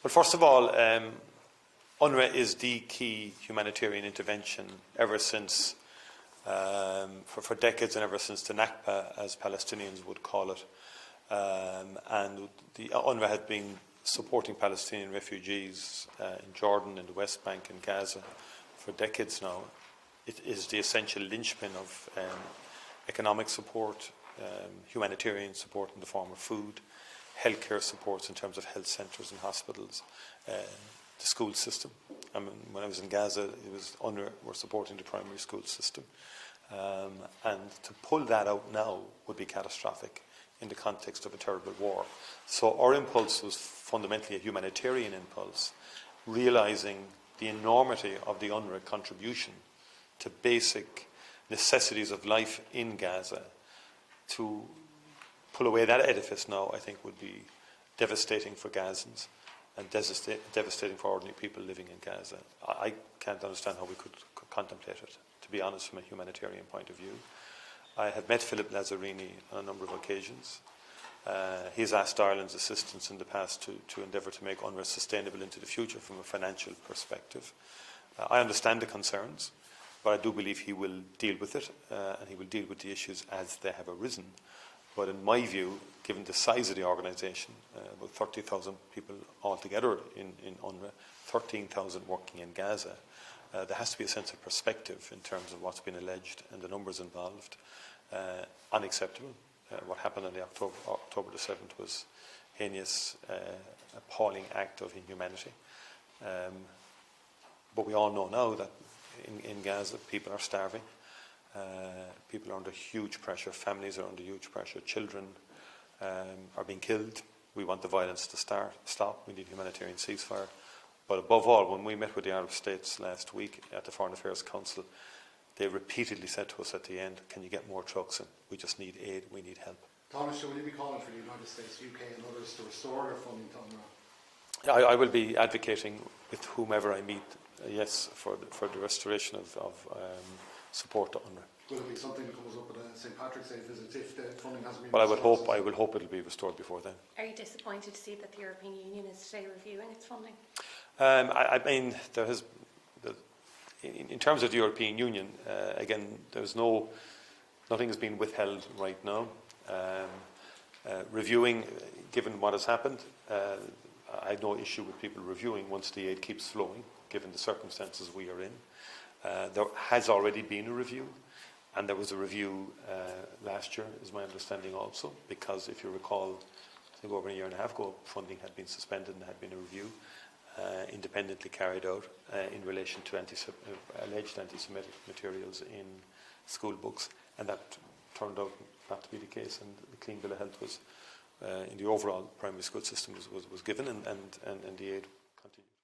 Well, first of all, UNRWA is the key humanitarian intervention ever since, for decades and ever since the Nakba, as Palestinians would call it. And the UNRWA had been supporting Palestinian refugees in Jordan, in the West Bank, in Gaza for decades now. It is the essential linchpin of economic support, humanitarian support in the form of food, healthcare supports in terms of health centres and hospitals, the school system. I mean, when I was in Gaza, it was UNRWA were supporting the primary school system. And to pull that out now would be catastrophic in the context of a terrible war. So our impulse was fundamentally a humanitarian impulse, realising the enormity of the UNRWA contribution to basic necessities of life in Gaza. To pull away that edifice now, I think, would be devastating for Gazans and devastating for ordinary people living in Gaza. I can't understand how we could contemplate it, to be honest, from a humanitarian point of view. I have met Philip Lazzarini on a number of occasions. He's asked Ireland's assistance in the past to endeavour to make UNRWA sustainable into the future from a financial perspective. I understand the concerns, but I do believe he will deal with it, and he will deal with the issues as they have arisen. But in my view, given the size of the organisation, about 30,000 people altogether in UNRWA, 13,000 working in Gaza, there has to be a sense of perspective in terms of what's been alleged and the numbers involved. Unacceptable. What happened on the October the 7th was heinous, appalling act of inhumanity. But we all know now that in Gaza people are starving. People are under huge pressure. Families are under huge pressure. Children are being killed. We want the violence to stop. We need humanitarian ceasefire. But above all, when we met with the Arab states last week at the Foreign Affairs Council, they repeatedly said to us at the end, can you get more trucks in? We just need aid, we need help. Tánaiste, will you be calling for the United States, UK and others to restore their funding to UNRWA? I will be advocating with whomever I meet, yes, for the restoration of support to UNRWA. Will it be something that comes up at a St. Patrick's Day visit if the funding hasn't been Well, restored? I will hope it will be restored before then. Are you disappointed to see that the European Union is today reviewing its funding? I mean, there has, in terms of the European Union, again, nothing has been withheld right now. Reviewing, given what has happened, I have no issue with people reviewing once the aid keeps flowing, given the circumstances we are in. There has already been a review, and there was a review last year, is my understanding also, because if you recall, I think over a year and a half ago, funding had been suspended and there had been a review independently carried out in relation to alleged anti-Semitic materials in school books, and that turned out not to be the case, and the clean bill of health was in the overall primary school system was given, and the aid continued.